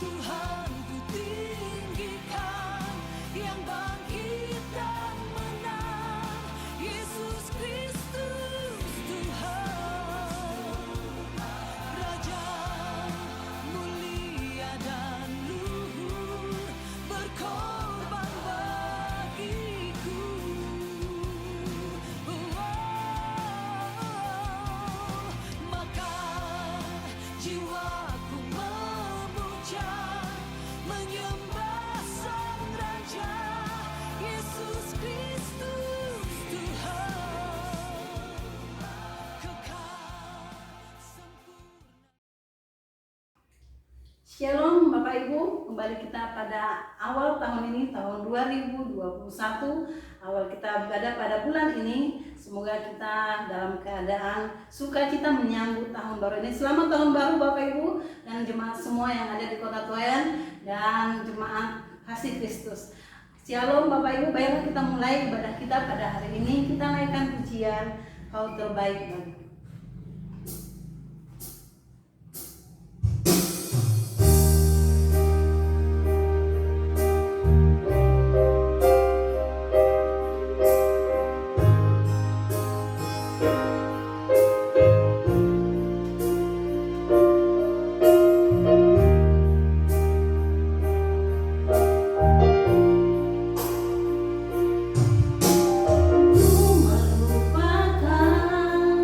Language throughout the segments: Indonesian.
Tuhan ku tinggikan, yang bangkit dan menang, Yesus Kristus Tuhan. Raja mulia dan luhur, berkorban bagiku. Maka jiwaku memuja, menyembah Sang Raja, Yesus Kristus Tuhan, kekal sempurna. Shalom Bapak Ibu, kembali kita pada awal tahun ini, tahun 2021. Awal kita berada pada bulan ini. Semoga kita dalam keadaan sukacita menyambut tahun baru ini. Selamat tahun baru Bapak Ibu dan jemaat semua yang ada di Kota Tuayan dan jemaat kasih Kristus. Shalom Bapak Ibu, baiklah kita mulai ibadah kita pada hari ini. Kita naikkan pujian Kau terbaik bagiku. Merupakan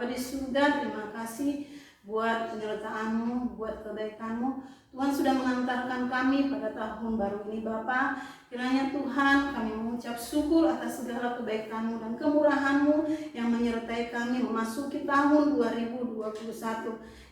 Bapa di surga, terima kasih buat penyertaan-Mu, buat kebaikan-Mu. Tuhan sudah mengantarkan kami pada tahun baru ini Bapa. Kiranya Tuhan kami mengucap syukur atas segala kebaikan-Mu dan kemurahan-Mu yang menyertai kami memasuki tahun 2021.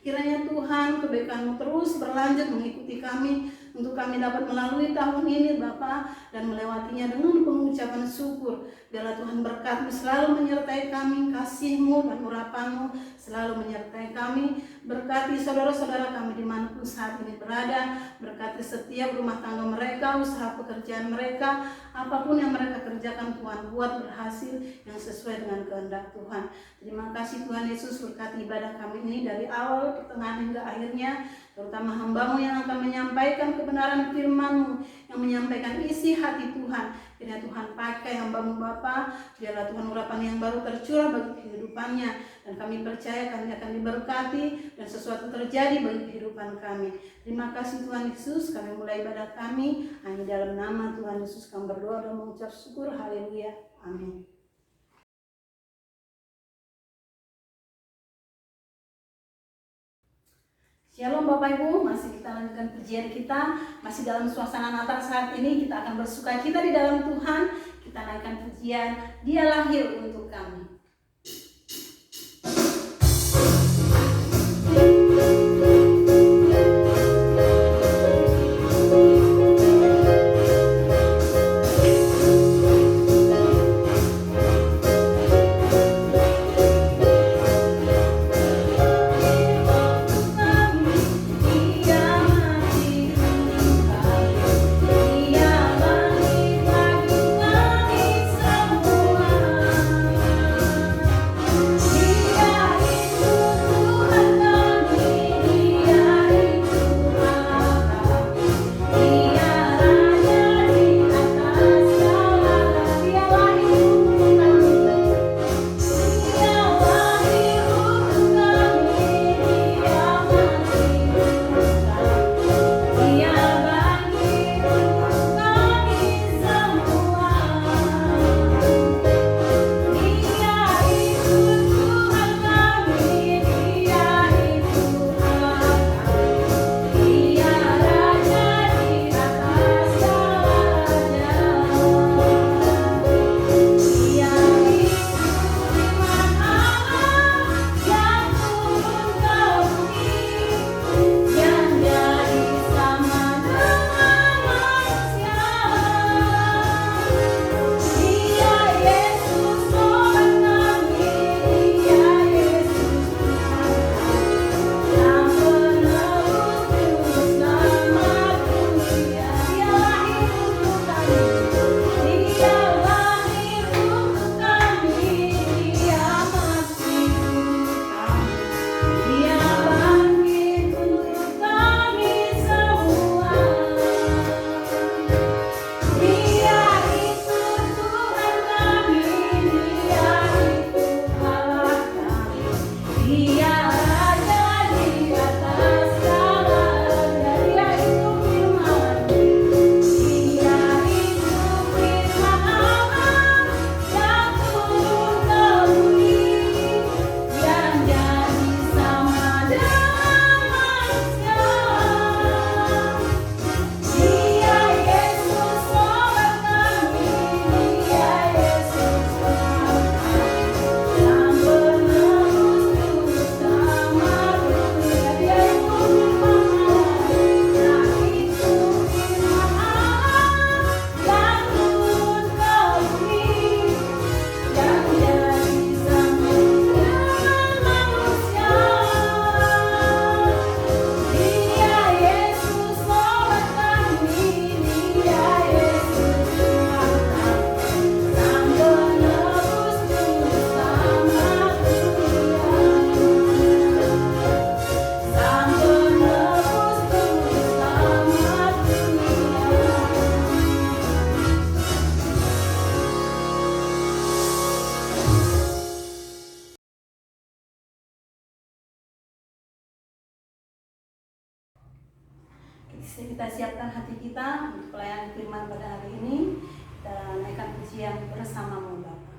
Kiranya Tuhan kebaikan-Mu terus berlanjut mengikuti kami untuk kami dapat melalui tahun ini Bapa dan melewatinya dengan pengucapan syukur. Biarlah Tuhan berkat-Mu selalu menyertai kami, kasih-Mu dan urapan-Mu selalu menyertai kami. Berkati saudara-saudara kami dimanapun saat ini berada, berkati setiap rumah tangga mereka, usaha pekerjaan mereka, apapun yang mereka kerjakan Tuhan buat berhasil yang sesuai dengan kehendak Tuhan. Terima kasih Tuhan Yesus, berkati ibadah kami ini dari awal, pertengahan hingga akhirnya, terutama hamba-Mu yang akan menyampaikan kebenaran firman-Mu, yang menyampaikan isi hati Tuhan. Kiranya Tuhan pakai hamba-Mu Bapa, biarlah Tuhan urapan yang baru tercurah bagi kehidupannya, dan kami percaya kami akan diberkati dan sesuatu terjadi bagi kehidupan kami. Terima kasih Tuhan Yesus, kami mulai ibadah kami hanya dalam nama Tuhan Yesus kami berdoa dan mengucap syukur. Haleluya, amin. Shalom Bapak Ibu, masih kita lanjutkan pujian kita, masih dalam suasana Natal saat ini. Kita akan bersuka cita di dalam Tuhan. Kita naikkan pujian Dia Lahir Untuk Kami. Kita siapkan hati kita untuk pelayanan firman pada hari ini. Kita naikkan pujian bersama-Mu Bapa.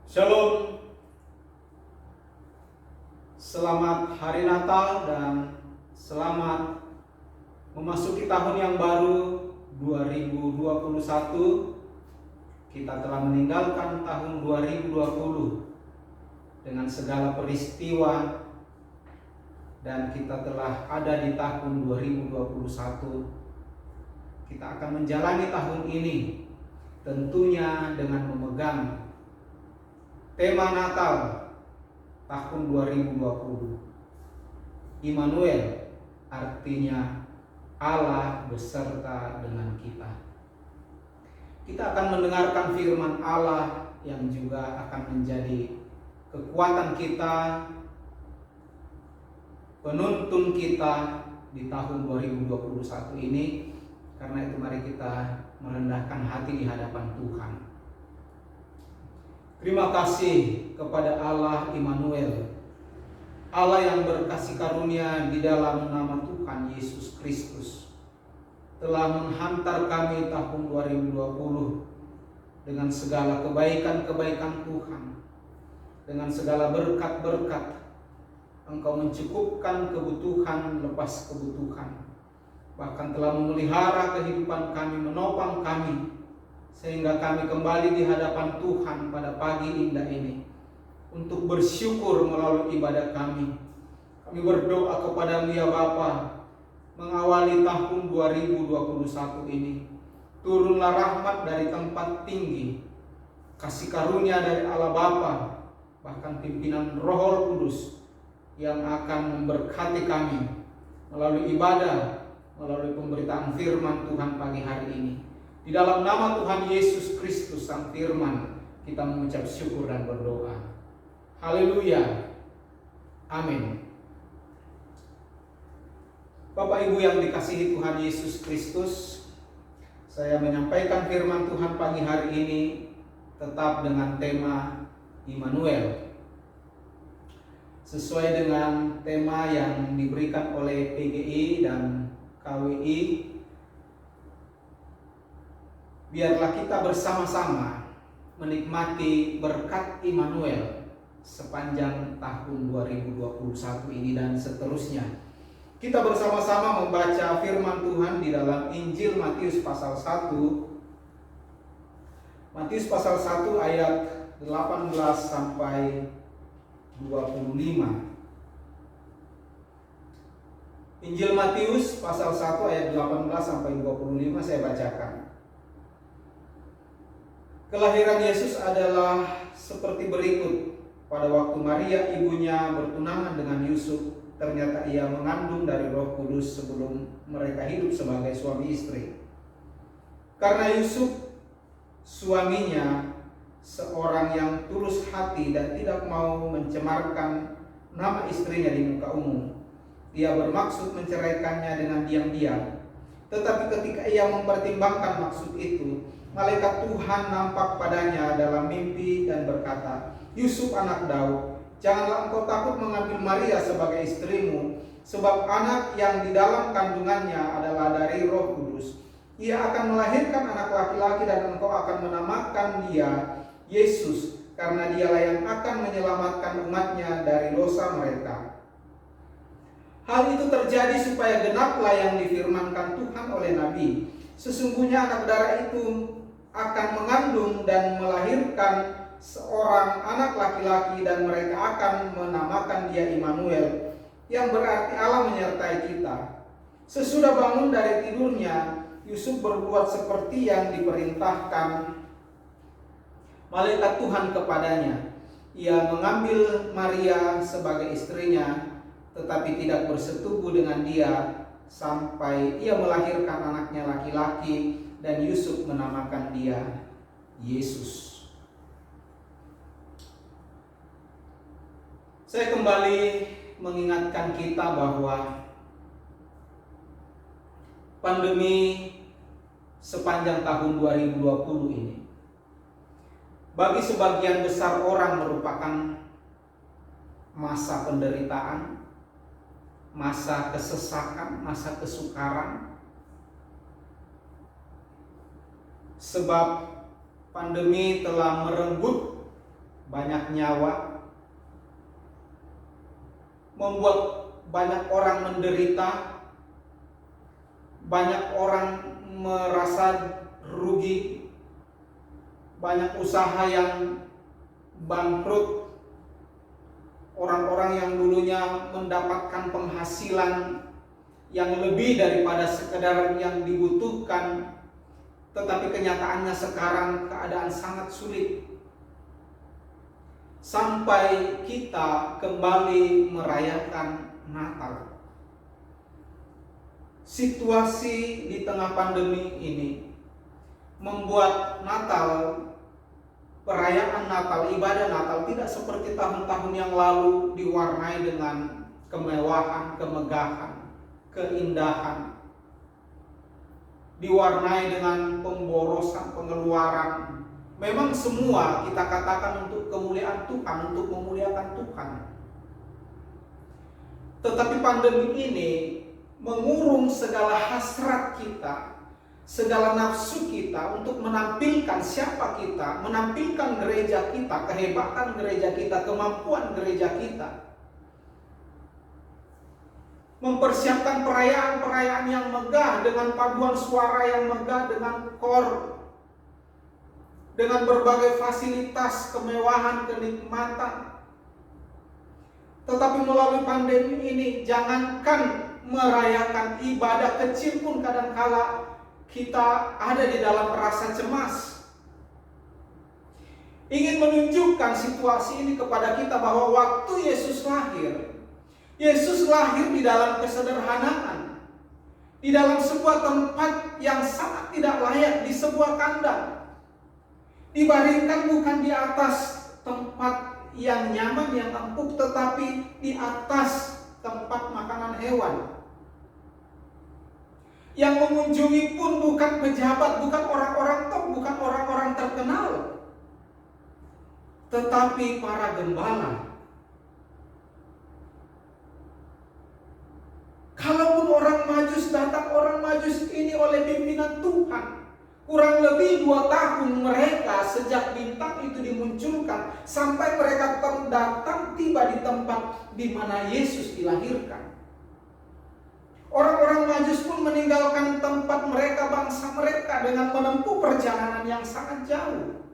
Shalom, selamat hari Natal dan selamat memasuki tahun yang baru 2021. Kita telah meninggalkan tahun 2020 dengan segala peristiwa dan kita telah ada di tahun 2021. Kita akan menjalani tahun ini tentunya dengan memegang tema Natal tahun 2020. Immanuel, artinya Allah beserta dengan kita. Kita akan mendengarkan firman Allah yang juga akan menjadi kekuatan kita, penuntun kita di tahun 2021 ini. Karena itu mari kita merendahkan hati di hadapan Tuhan. Terima kasih kepada Allah Immanuel, Allah yang berkasih karunia di dalam nama Tuhan Yesus Kristus, telah menghantar kami tahun 2020 dengan segala kebaikan-kebaikan Tuhan, dengan segala berkat-berkat. Engkau mencukupkan kebutuhan lepas kebutuhan, bahkan telah memelihara kehidupan kami, menopang kami, sehingga kami kembali di hadapan Tuhan pada pagi indah ini untuk bersyukur melalui ibadah kami. Kami berdoa kepada-Mu ya Bapa, mengawali tahun 2021 ini. Turunlah rahmat dari tempat tinggi, kasih karunia dari Allah Bapa, bahkan pimpinan Roh Kudus yang akan memberkati kami melalui ibadah, melalui pemberitaan firman Tuhan pagi hari ini. Di dalam nama Tuhan Yesus Kristus Sang Firman, kita mengucap syukur dan berdoa. Haleluya. Amin. Bapak Ibu yang dikasihi Tuhan Yesus Kristus, saya menyampaikan firman Tuhan pagi hari ini tetap dengan tema Immanuel, sesuai dengan tema yang diberikan oleh PGI dan KWI. Biarlah kita bersama-sama menikmati berkat Immanuel sepanjang tahun 2021 ini dan seterusnya. Kita bersama-sama membaca firman Tuhan di dalam Injil Matius pasal 1. Matius pasal 1 ayat 18 sampai 25. Injil Matius pasal 1 ayat 18 sampai 25 saya bacakan. Kelahiran Yesus adalah seperti berikut. Pada waktu Maria ibunya bertunangan dengan Yusuf, ternyata ia mengandung dari Roh Kudus sebelum mereka hidup sebagai suami istri. Karena Yusuf suaminya seorang yang tulus hati dan tidak mau mencemarkan nama istrinya di muka umum, ia bermaksud menceraikannya dengan diam-diam. Tetapi ketika ia mempertimbangkan maksud itu, malaikat Tuhan nampak padanya dalam mimpi dan berkata, "Yusuf anak Daud, janganlah engkau takut mengambil Maria sebagai istrimu, sebab anak yang di dalam kandungannya adalah dari Roh Kudus. Ia akan melahirkan anak laki-laki dan engkau akan menamakan dia Yesus, karena dialah yang akan menyelamatkan umatnya dari dosa mereka." Hal itu terjadi supaya genaplah yang difirmankan Tuhan oleh Nabi. Sesungguhnya anak darah itu akan mengandung dan melahirkan seorang anak laki-laki dan mereka akan menamakan dia Immanuel, yang berarti Allah menyertai kita. Sesudah bangun dari tidurnya, Yusuf berbuat seperti yang diperintahkan malaikat Tuhan kepadanya. Ia mengambil Maria sebagai istrinya, tetapi tidak bersetubuh dengan dia sampai ia melahirkan anaknya laki-laki, dan Yusuf menamakan dia Yesus. Saya kembali mengingatkan kita bahwa pandemi sepanjang tahun 2020 ini bagi sebagian besar orang merupakan masa penderitaan, masa kesesakan, masa kesukaran. Sebab pandemi telah merenggut banyak nyawa, membuat banyak orang menderita, banyak orang merasa rugi, banyak usaha yang bangkrut, orang-orang yang dulunya mendapatkan penghasilan yang lebih daripada sekedar yang dibutuhkan, tetapi kenyataannya sekarang keadaan sangat sulit. Sampai kita kembali merayakan Natal. Situasi di tengah pandemi ini membuat Natal, perayaan Natal, ibadah Natal tidak seperti tahun-tahun yang lalu diwarnai dengan kemewahan, kemegahan, keindahan, diwarnai dengan pemborosan, pengeluaran. Memang semua kita katakan untuk kemuliaan Tuhan, untuk memuliakan Tuhan. Tetapi pandemi ini mengurung segala hasrat kita, segala nafsu kita untuk menampilkan siapa kita, menampilkan gereja kita, kehebatan gereja kita, kemampuan gereja kita. Mempersiapkan perayaan-perayaan yang megah dengan paduan suara yang megah, dengan kor, dengan berbagai fasilitas, kemewahan, kenikmatan. Tetapi melalui pandemi ini, jangankan merayakan ibadah kecil pun kadangkala kita ada di dalam rasa cemas. Ingin menunjukkan situasi ini kepada kita bahwa waktu Yesus lahir di dalam kesederhanaan, di dalam sebuah tempat yang sangat tidak layak, di sebuah kandang. Dibaringkan bukan di atas tempat yang nyaman, yang empuk, tetapi di atas tempat makanan hewan. Yang mengunjungi pun bukan pejabat, bukan orang-orang top, bukan orang-orang terkenal, tetapi para gembala. Kalaupun orang Majus datang, orang Majus ini oleh pimpinan Tuhan. Kurang lebih 2 tahun mereka sejak bintang itu dimunculkan sampai mereka datang tiba di tempat di mana Yesus dilahirkan. Orang-orang Majus pun meninggalkan tempat mereka, bangsa mereka, dengan menempuh perjalanan yang sangat jauh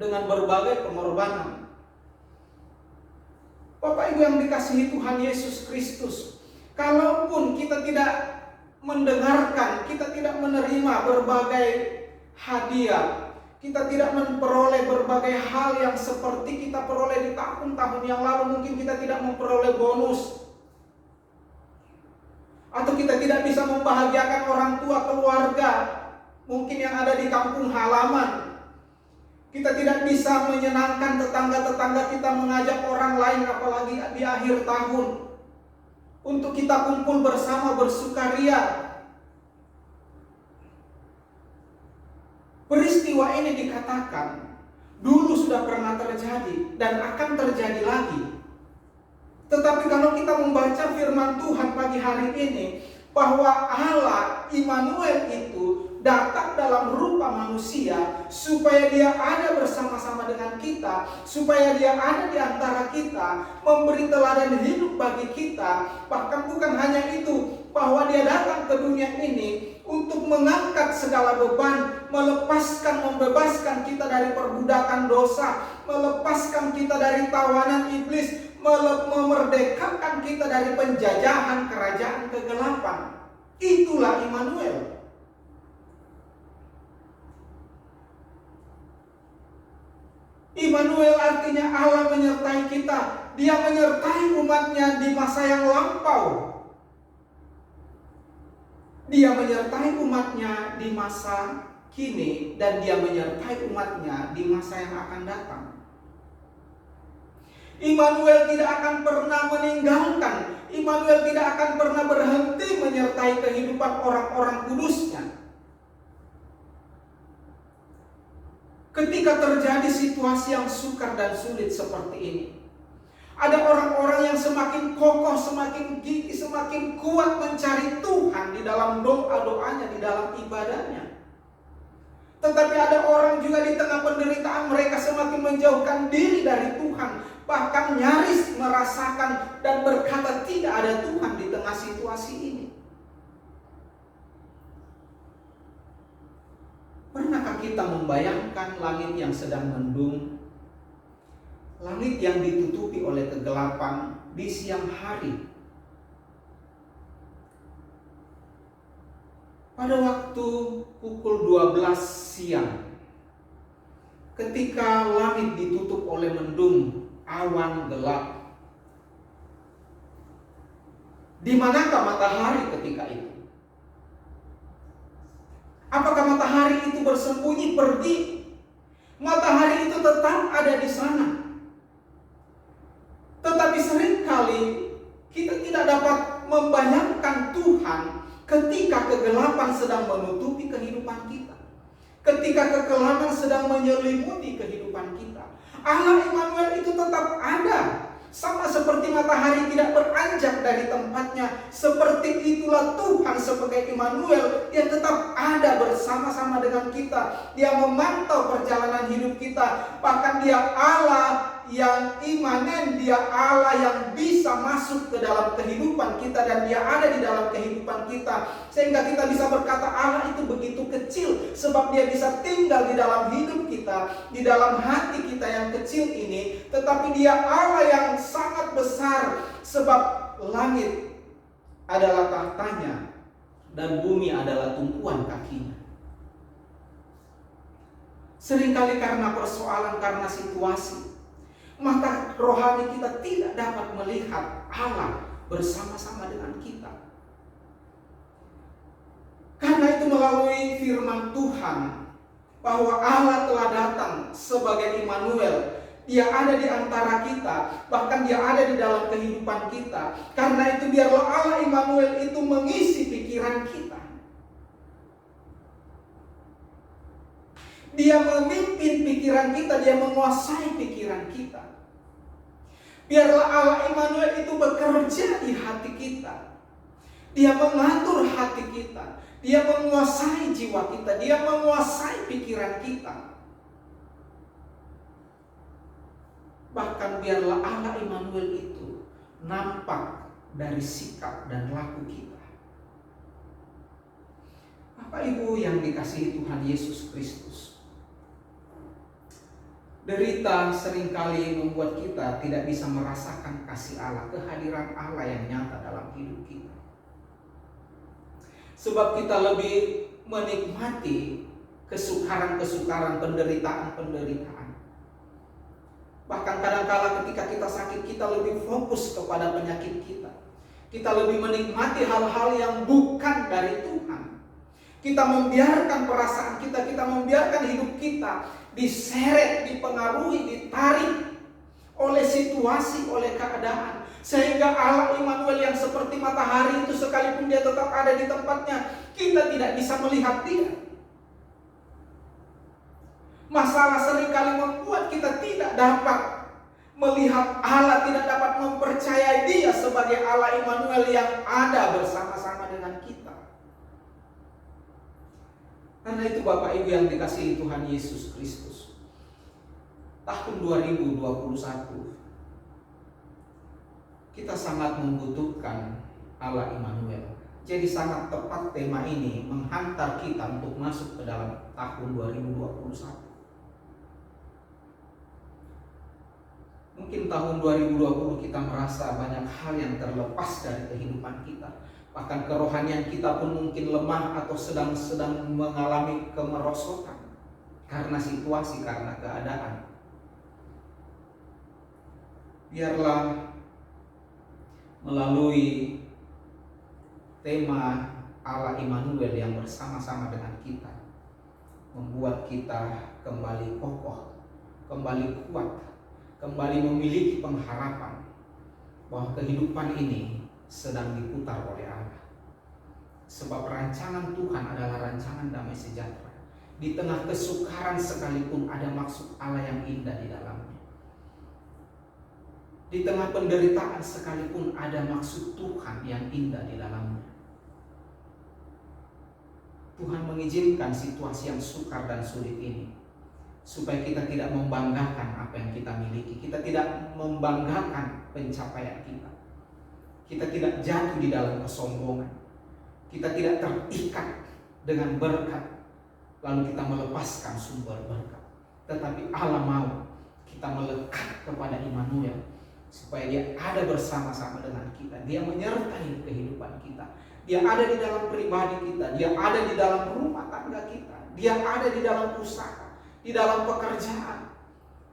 dengan berbagai pengorbanan. Bapak Ibu yang dikasihi Tuhan Yesus Kristus, kalaupun kita tidak mendengarkan, kita tidak menerima berbagai hadiah, kita tidak memperoleh berbagai hal yang seperti kita peroleh di tahun-tahun yang lalu. Mungkin kita tidak memperoleh bonus, atau kita tidak bisa membahagiakan orang tua, keluarga mungkin yang ada di kampung halaman. Kita tidak bisa menyenangkan tetangga-tetangga kita, mengajak orang lain apalagi di akhir tahun untuk kita kumpul bersama bersukaria. Peristiwa ini dikatakan dulu sudah pernah terjadi dan akan terjadi lagi. Tetapi kalau kita membaca firman Tuhan pagi hari ini, bahwa Allah Immanuel itu datang dalam rupa manusia supaya dia ada bersama-sama dengan kita, supaya dia ada di antara kita, memberi teladan hidup bagi kita. Bahkan bukan hanya itu, bahwa dia datang ke dunia ini untuk mengangkat segala beban, membebaskan kita dari perbudakan dosa, melepaskan kita dari tawanan iblis, memerdekakan kita dari penjajahan kerajaan kegelapan. Itulah Immanuel. Immanuel artinya Allah menyertai kita. Dia menyertai umatnya di masa yang lampau. Dia menyertai umatnya di masa kini, dan dia menyertai umatnya di masa yang akan datang. Immanuel tidak akan pernah meninggalkan, Immanuel tidak akan pernah berhenti menyertai kehidupan orang-orang kudusnya. Ketika terjadi situasi yang sukar dan sulit seperti ini, ada orang-orang yang semakin kokoh, semakin gigih, semakin kuat mencari Tuhan di dalam doa-doanya, di dalam ibadahnya. Tetapi ada orang juga di tengah penderitaan mereka semakin menjauhkan diri dari Tuhan, bahkan nyaris merasakan dan berkata tidak ada Tuhan di tengah situasi ini. Pernahkah kita membayangkan langit yang sedang mendung, langit yang ditutupi oleh kegelapan di siang hari? Pada waktu pukul 12 siang, ketika langit ditutup oleh mendung, awan gelap, di manakah matahari ketika itu? Apakah matahari itu bersembunyi pergi? Matahari itu tetap ada di sana. Tetapi seringkali kita tidak dapat membayangkan Tuhan ketika kegelapan sedang menutupi kehidupan kita. Ketika kekelaman sedang menyelimuti kehidupan kita. Allah Immanuel itu tetap ada. Sama seperti matahari tidak beranjak dari tempatnya, seperti itulah Tuhan sebagai Immanuel. Dia tetap ada bersama-sama dengan kita. Dia memantau perjalanan hidup kita. Bahkan dia Allah yang imanen, dia Allah yang bisa masuk ke dalam kehidupan kita, dan dia ada di dalam kehidupan kita, sehingga kita bisa berkata Allah itu begitu kecil, sebab dia bisa tinggal di dalam hidup kita, di dalam hati kita yang kecil ini. Tetapi dia Allah yang sangat besar, sebab langit adalah tahtanya dan bumi adalah tumpuan kakinya. Seringkali karena persoalan, karena situasi, maka rohani kita tidak dapat melihat Allah bersama-sama dengan kita. Karena itu melalui firman Tuhan bahwa Allah telah datang sebagai Immanuel. Dia ada di antara kita, bahkan dia ada di dalam kehidupan kita. Karena itu biarlah Allah Immanuel itu mengisi pikiran kita. Dia memimpin pikiran kita, dia menguasai pikiran kita. Biarlah Allah Immanuel itu bekerja di hati kita. Dia mengatur hati kita. Dia menguasai jiwa kita. Dia menguasai pikiran kita. Bahkan biarlah Allah Immanuel itu nampak dari sikap dan laku kita. Bapak Ibu yang dikasihi Tuhan Yesus Kristus, derita seringkali membuat kita tidak bisa merasakan kasih Allah, kehadiran Allah yang nyata dalam hidup kita. Sebab kita lebih menikmati kesukaran-kesukaran, penderitaan-penderitaan. Bahkan kadang-kala ketika kita sakit, kita lebih fokus kepada penyakit kita. Kita lebih menikmati hal-hal yang bukan dari Tuhan. Kita membiarkan perasaan kita, kita membiarkan hidup kita diseret, dipengaruhi, ditarik oleh situasi, oleh keadaan. Sehingga Allah Immanuel yang seperti matahari itu, sekalipun dia tetap ada di tempatnya, kita tidak bisa melihat dia. Masalah seringkali membuat kita tidak dapat melihat Allah, tidak dapat mempercayai dia sebagai Allah Immanuel yang ada bersama-sama dengan kita. Karena itu Bapak Ibu yang dikasihi Tuhan Yesus Kristus, tahun 2021 kita sangat membutuhkan Allah Immanuel. Jadi sangat tepat tema ini menghantar kita untuk masuk ke dalam tahun 2021. Mungkin tahun 2020 kita merasa banyak hal yang terlepas dari kehidupan kita. Bahkan kerohanian kita pun mungkin lemah atau sedang mengalami kemerosotan karena situasi, karena keadaan. Biarlah melalui tema Allah Immanuel yang bersama-sama dengan kita membuat kita kembali kokoh, kembali kuat, kembali memiliki pengharapan bahwa kehidupan ini sedang diputar oleh Allah. Sebab rancangan Tuhan adalah rancangan damai sejahtera. Di tengah kesukaran sekalipun ada maksud Allah yang indah di dalamnya. Di tengah penderitaan sekalipun ada maksud Tuhan yang indah di dalamnya. Tuhan mengizinkan situasi yang sukar dan sulit ini supaya kita tidak membanggakan apa yang kita miliki. Kita tidak membanggakan pencapaian kita. Kita tidak jatuh di dalam kesombongan. Kita tidak terikat dengan berkat lalu kita melepaskan sumber berkat. Tetapi Allah mau kita melekat kepada Immanuel supaya dia ada bersama-sama dengan kita. Dia menyertai kehidupan kita. Dia ada di dalam pribadi kita. Dia ada di dalam rumah tangga kita. Dia ada di dalam usaha, di dalam pekerjaan,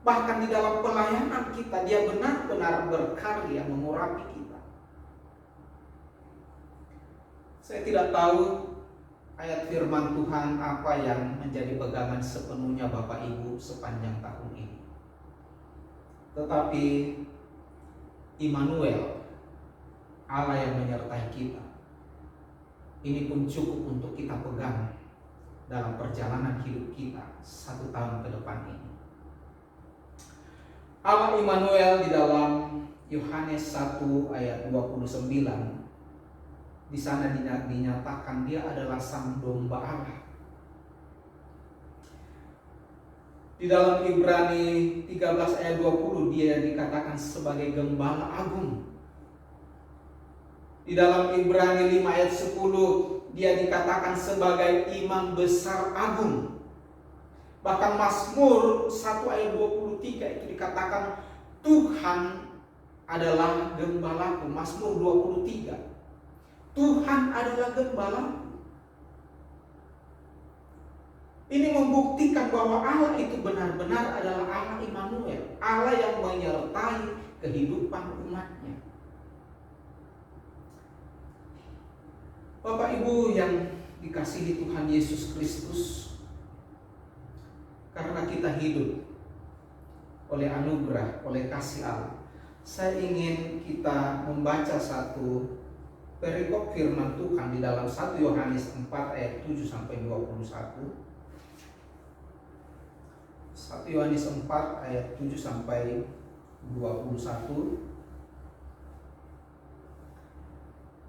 bahkan di dalam pelayanan kita. Dia benar-benar berkarya mengurapi kita. Saya tidak tahu ayat firman Tuhan apa yang menjadi pegangan sepenuhnya Bapak Ibu sepanjang tahun ini. Tetapi Immanuel, Allah yang menyertai kita, ini pun cukup untuk kita pegang dalam perjalanan hidup kita 1 tahun ke depan ini. Allah Immanuel di dalam Yohanes 1 ayat 29, di sana dinyatakan dia adalah sang domba Allah. Di dalam Ibrani 13 ayat 20 dia dikatakan sebagai gembala agung. Di dalam Ibrani 5 ayat 10 dia dikatakan sebagai imam besar agung. Bahkan Mazmur 1 ayat 23 itu dikatakan Tuhan adalah gembalaku. Mazmur 23. Tuhan adalah gembalaku. Ini membuktikan bahwa Allah itu benar-benar adalah Allah Immanuel, Allah yang menyertai kehidupan umatnya. Bapak Ibu yang dikasihi Tuhan Yesus Kristus, karena kita hidup oleh anugerah, oleh kasih Allah, saya ingin kita membaca satu perikop firman Tuhan di dalam 1 Yohanes 4 ayat 7 sampai 21. 1 Yohanes 4 ayat 7 sampai 21.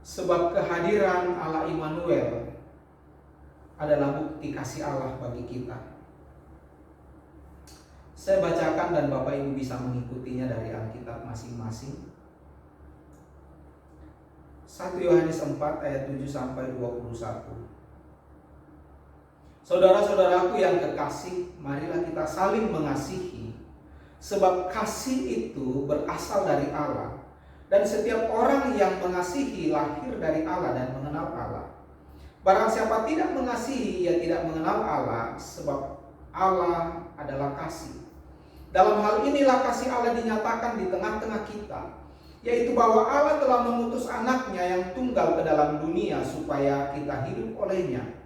Sebab kehadiran Allah Immanuel adalah bukti kasih Allah bagi kita. Saya bacakan dan Bapak Ibu bisa mengikutinya dari Alkitab masing-masing. 1 Yohanes 4 ayat 7 sampai 21. Saudara-saudaraku yang kekasih, marilah kita saling mengasihi, sebab kasih itu berasal dari Allah. Dan setiap orang yang mengasihi lahir dari Allah dan mengenal Allah. Barang siapa tidak mengasihi, ia tidak mengenal Allah, sebab Allah adalah kasih. Dalam hal inilah kasih Allah dinyatakan di tengah-tengah kita, yaitu bahwa Allah telah mengutus anaknya yang tunggal ke dalam dunia supaya kita hidup olehnya.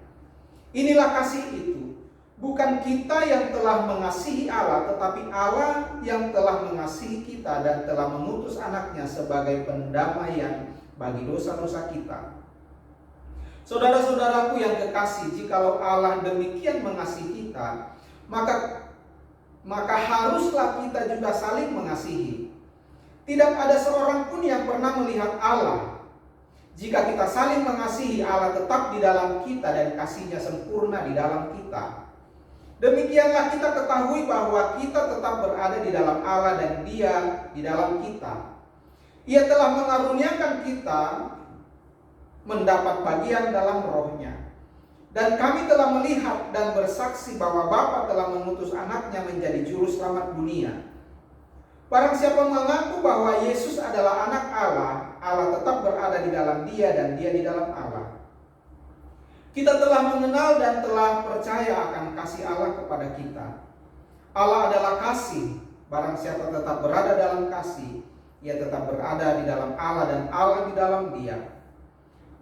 Inilah kasih itu, bukan kita yang telah mengasihi Allah, tetapi Allah yang telah mengasihi kita dan telah mengutus anaknya sebagai pendamaian bagi dosa-dosa kita. Saudara-saudaraku yang kekasih, jikalau Allah demikian mengasihi kita, maka haruslah kita juga saling mengasihi. Tidak ada seorang pun yang pernah melihat Allah. Jika kita saling mengasihi, Allah tetap di dalam kita dan kasih-Nya sempurna di dalam kita. Demikianlah kita ketahui bahwa kita tetap berada di dalam Allah dan Dia di dalam kita. Ia telah mengaruniakan kita mendapat bagian dalam Roh-Nya. Dan kami telah melihat dan bersaksi bahwa Bapa telah mengutus anaknya menjadi juru selamat dunia. Barang siapa mengaku bahwa Yesus adalah anak Allah, Allah tetap berada di dalam dia dan dia di dalam Allah. Kita telah mengenal dan telah percaya akan kasih Allah kepada kita. Allah adalah kasih. Barang siapa tetap berada dalam kasih, ia tetap berada di dalam Allah dan Allah di dalam dia.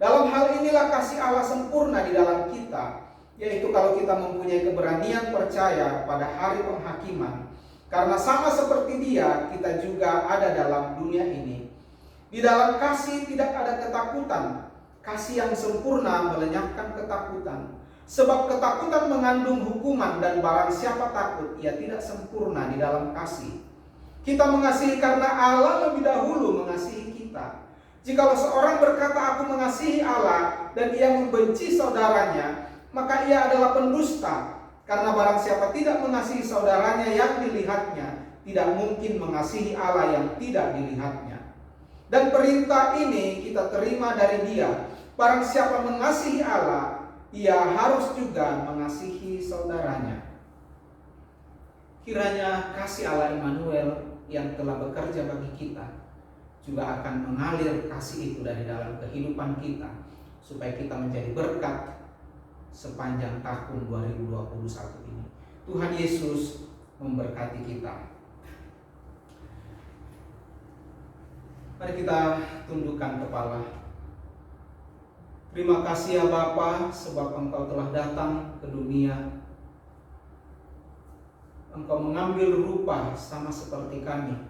Dalam hal inilah kasih Allah sempurna di dalam kita, yaitu kalau kita mempunyai keberanian percaya pada hari penghakiman. Karena sama seperti Dia, kita juga ada dalam dunia ini. Di dalam kasih tidak ada ketakutan. Kasih yang sempurna melenyapkan ketakutan. Sebab ketakutan mengandung hukuman dan barang siapa takut, ia tidak sempurna di dalam kasih. Kita mengasihi karena Allah lebih dahulu mengasihi kita. Jikalau seorang berkata aku mengasihi Allah dan ia membenci saudaranya, maka ia adalah pendusta. Karena barang siapa tidak mengasihi saudaranya yang dilihatnya, tidak mungkin mengasihi Allah yang tidak dilihatnya. Dan perintah ini kita terima dari Dia. Barang siapa mengasihi Allah, ia harus juga mengasihi saudaranya. Kiranya kasih Allah Immanuel yang telah bekerja bagi kita juga akan mengalir kasih itu dari dalam kehidupan kita, supaya kita menjadi berkat sepanjang tahun 2021 ini. Tuhan Yesus memberkati kita. Mari kita tundukkan kepala. Terima kasih ya Bapa, sebab Engkau telah datang ke dunia. Engkau mengambil rupa sama seperti kami.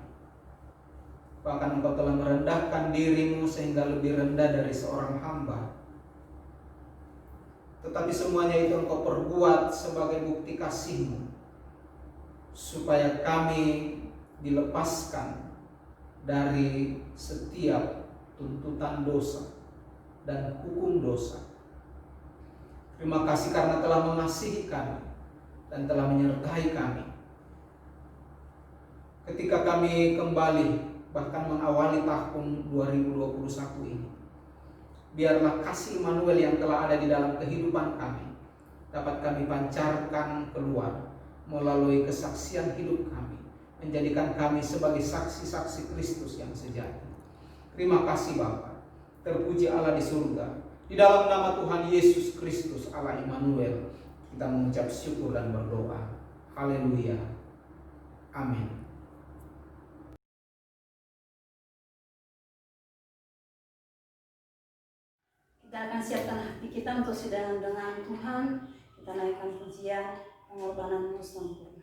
Bahkan Engkau telah merendahkan dirimu sehingga lebih rendah dari seorang hamba. Tetapi semuanya itu Engkau perbuat sebagai bukti kasih-Mu, supaya kami dilepaskan dari setiap tuntutan dosa dan hukum dosa. Terima kasih karena telah mengasihi kami dan telah menyertai kami. Ketika kami kembali bahkan mengawali tahun 2021 ini, biarlah kasih Immanuel yang telah ada di dalam kehidupan kami dapat kami pancarkan keluar melalui kesaksian hidup kami, menjadikan kami sebagai saksi-saksi Kristus yang sejati. Terima kasih Bapa. Terpuji Allah di surga. Di dalam nama Tuhan Yesus Kristus Allah Immanuel, kita mengucap syukur dan berdoa. Haleluya. Amin. Kita akan siapkan hati kita untuk sedang dengan Tuhan. Kita naikkan pujian pengorbananmu sempurna.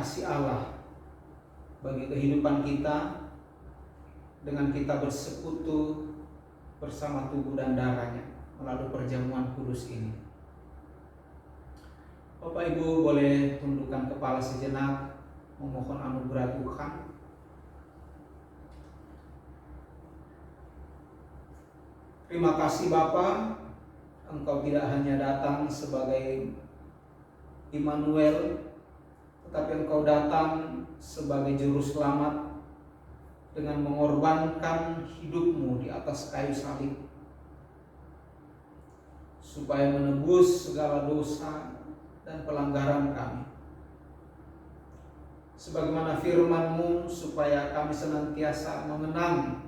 kasih Allah bagi kehidupan kita dengan kita bersekutu bersama tubuh dan darahnya melalui perjamuan kudus ini. Bapak Ibu boleh tundukkan kepala sejenak, memohon anugerah Tuhan. Terima kasih Bapa, Engkau tidak hanya datang sebagai Immanuel, tetapi Engkau datang sebagai juru selamat dengan mengorbankan hidupmu di atas kayu salib, supaya menebus segala dosa dan pelanggaran kami. Sebagaimana firman-Mu, supaya kami senantiasa mengenang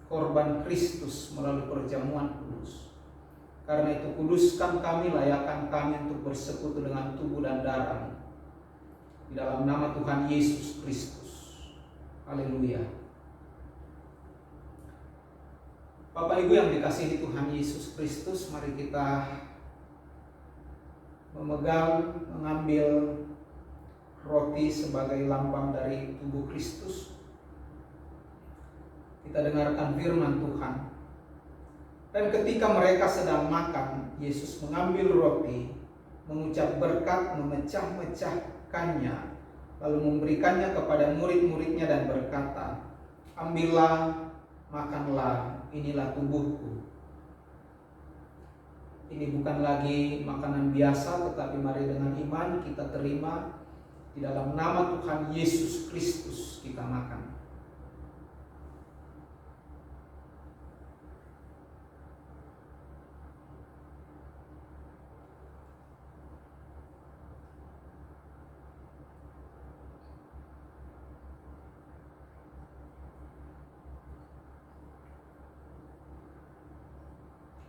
korban Kristus melalui perjamuan kudus. Karena itu kuduskan kami, layakkan kami untuk bersekutu dengan tubuh dan darah-Mu. Di dalam nama Tuhan Yesus Kristus. Haleluya. Bapak Ibu yang dikasihi Tuhan Yesus Kristus, mari kita mengambil roti sebagai lambang dari tubuh Kristus. Kita dengarkan firman Tuhan. Dan ketika mereka sedang makan, Yesus mengambil roti, mengucap berkat, memecah-mecahkannya, lalu memberikannya kepada murid-muridnya dan berkata, "Ambillah, makanlah, inilah tubuhku." Ini bukan lagi makanan biasa, tetapi mari dengan iman kita terima. Di dalam nama Tuhan Yesus Kristus kita makan.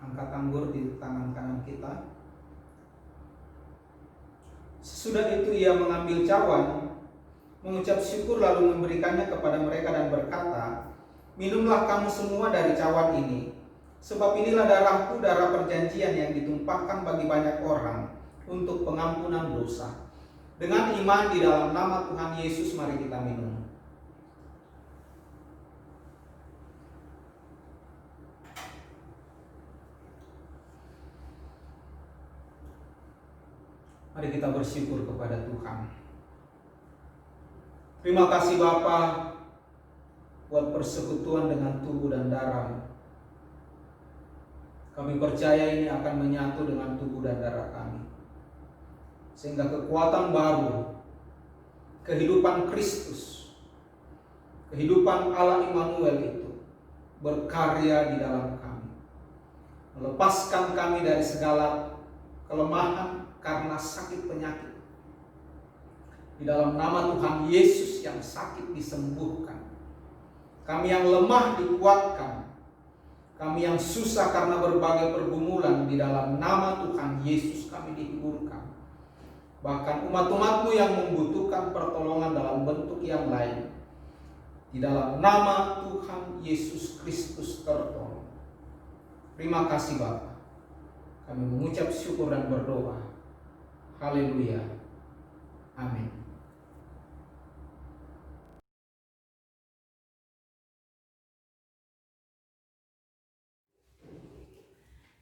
Angkat anggur di tangan kanan kita. Sesudah itu ia mengambil cawan, mengucap syukur lalu memberikannya kepada mereka dan berkata, "Minumlah kamu semua dari cawan ini, sebab inilah darahku, darah perjanjian yang ditumpahkan bagi banyak orang untuk pengampunan dosa." Dengan iman di dalam nama Tuhan Yesus mari kita minum. Mari kita bersyukur kepada Tuhan. Terima kasih Bapa buat persekutuan dengan tubuh dan darah. Kami percaya ini akan menyatu dengan tubuh dan darah kami. Sehingga kekuatan baru, kehidupan Kristus, kehidupan Allah Immanuel itu berkarya di dalam kami. Melepaskan kami dari segala kelemahan karena sakit penyakit. Di dalam nama Tuhan Yesus yang sakit disembuhkan. Kami yang lemah dikuatkan. Kami yang susah karena berbagai pergumulan, di dalam nama Tuhan Yesus kami dihiburkan. Bahkan umat-umat-Mu yang membutuhkan pertolongan dalam bentuk yang lain, di dalam nama Tuhan Yesus Kristus tertolong. Terima kasih Bapa. Kami mengucap syukur dan berdoa. Haleluya. Amin.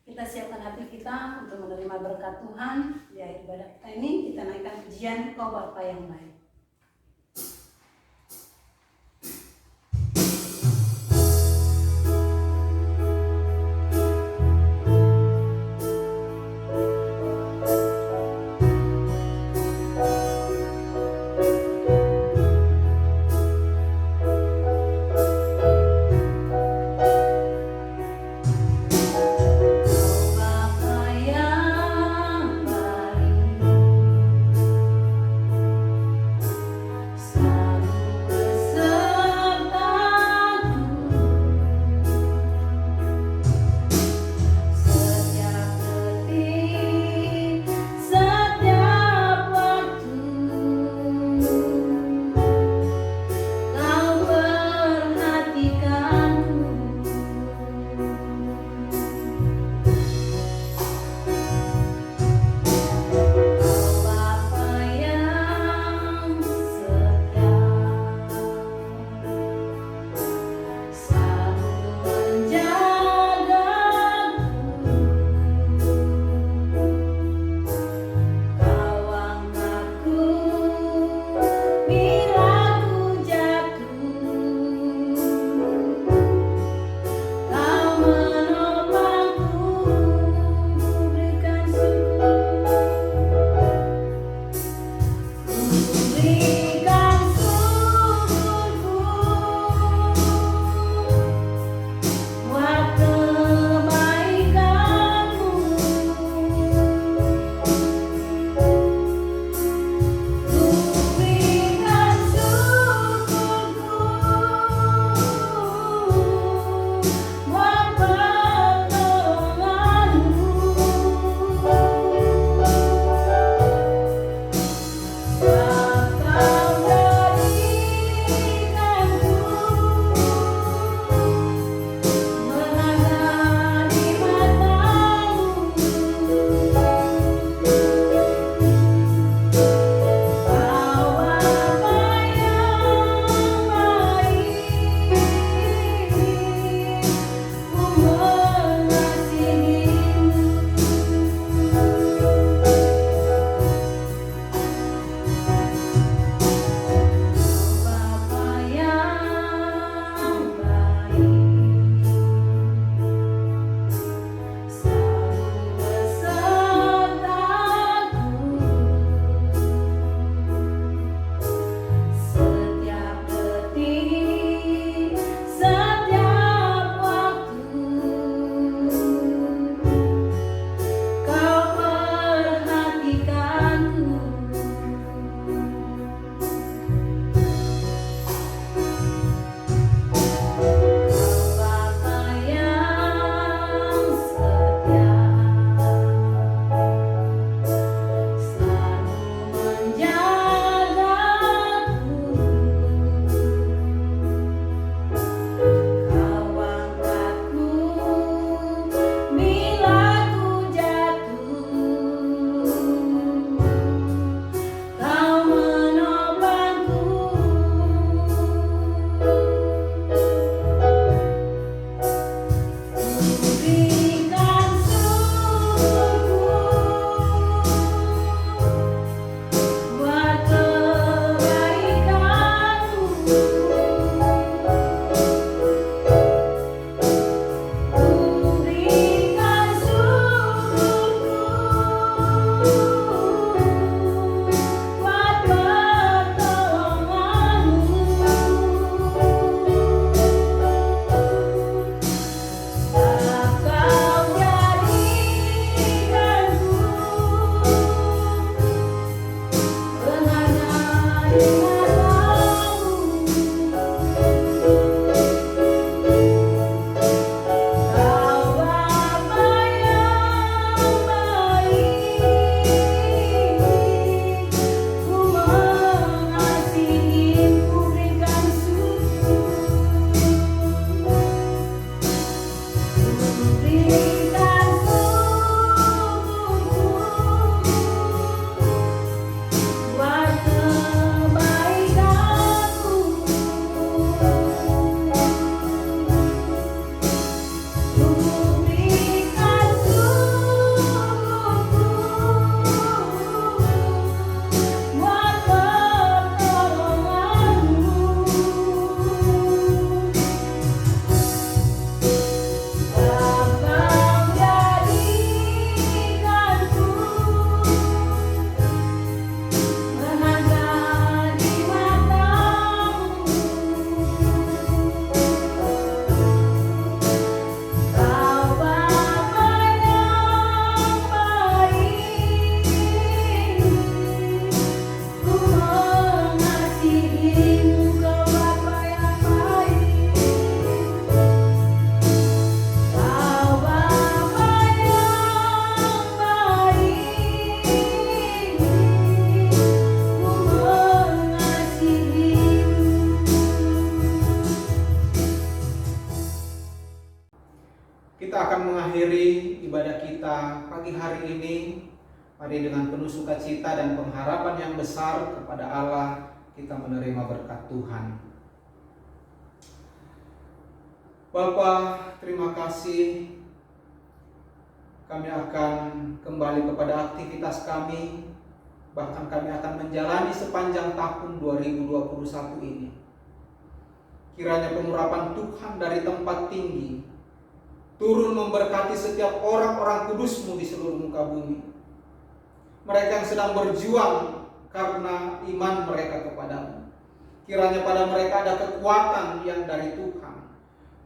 Kita siapkan hati kita untuk menerima berkat Tuhan. Di akhir ibadah kita ini kita naikkan pujian Kau Bapa yang baik. Bapa yang baik, kita akan mengakhiri ibadah kita pagi hari ini. Mari dengan penuh sukacita dan pengharapan yang besar kepada Allah kita menerima berkat Tuhan. Bapa, terima kasih. Kami akan kembali kepada aktivitas kami. Bahkan kami akan menjalani sepanjang tahun 2021 ini. Kiranya pengurapan Tuhan dari tempat tinggi turun memberkati setiap orang-orang kudus-Mu di seluruh muka bumi. Mereka yang sedang berjuang karena iman mereka kepadamu. Kiranya pada mereka ada kekuatan yang dari Tuhan,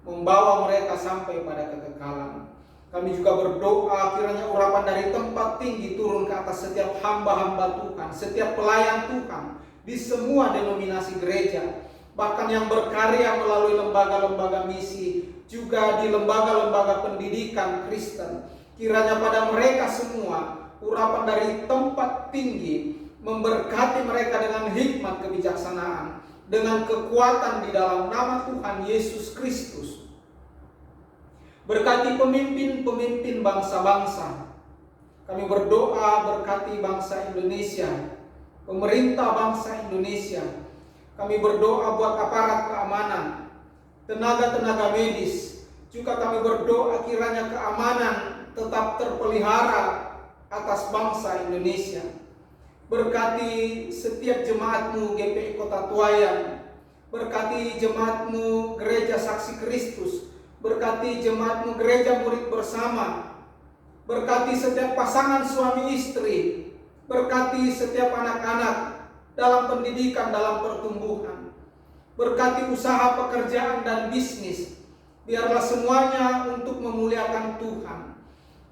membawa mereka sampai pada kekekalan. Kami juga berdoa kiranya urapan dari tempat tinggi turun ke atas setiap hamba-hamba Tuhan, setiap pelayan Tuhan di semua denominasi gereja, bahkan yang berkarya melalui lembaga-lembaga misi, juga di lembaga-lembaga pendidikan Kristen. Kiranya pada mereka semua urapan dari tempat tinggi memberkati mereka dengan hikmat kebijaksanaan, dengan kekuatan di dalam nama Tuhan Yesus Kristus. Berkati pemimpin-pemimpin bangsa-bangsa. Kami berdoa berkati bangsa Indonesia, pemerintah bangsa Indonesia. Kami berdoa buat aparat keamanan, tenaga-tenaga medis. Juga kami berdoa kiranya keamanan tetap terpelihara atas bangsa Indonesia. Berkati setiap jemaat-Mu GPI Kota Tuayan. Berkati jemaat-Mu Gereja Saksi Kristus. Berkati jemaat-Mu Gereja Murid Bersama. Berkati setiap pasangan suami istri. Berkati setiap anak-anak dalam pendidikan, dalam pertumbuhan. Berkati usaha, pekerjaan, dan bisnis. Biarlah semuanya untuk memuliakan Tuhan.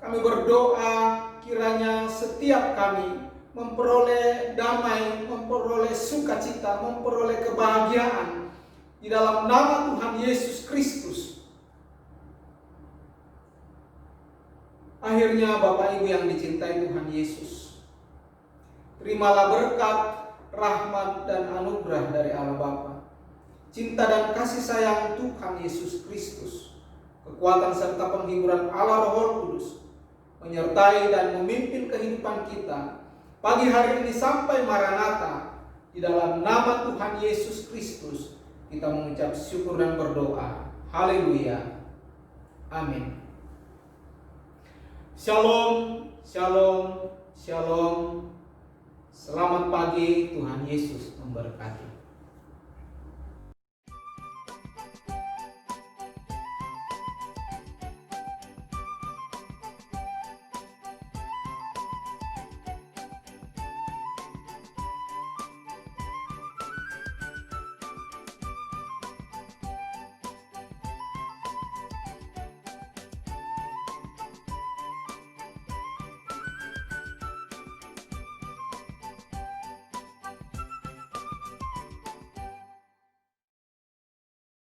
Kami berdoa kiranya setiap kami memperoleh damai, memperoleh sukacita, memperoleh kebahagiaan di dalam nama Tuhan Yesus Kristus. Akhirnya Bapak Ibu yang dicintai Tuhan Yesus, terimalah berkat, rahmat, dan anugerah dari Allah Bapa, cinta dan kasih sayang Tuhan Yesus Kristus, kekuatan serta penghiburan Allah Roh Kudus menyertai dan memimpin kehidupan kita pagi hari ini sampai Maranatha. Di dalam nama Tuhan Yesus Kristus kita mengucap syukur dan berdoa. Haleluya. Amin. Shalom, shalom, shalom. Selamat pagi, Tuhan Yesus memberkati.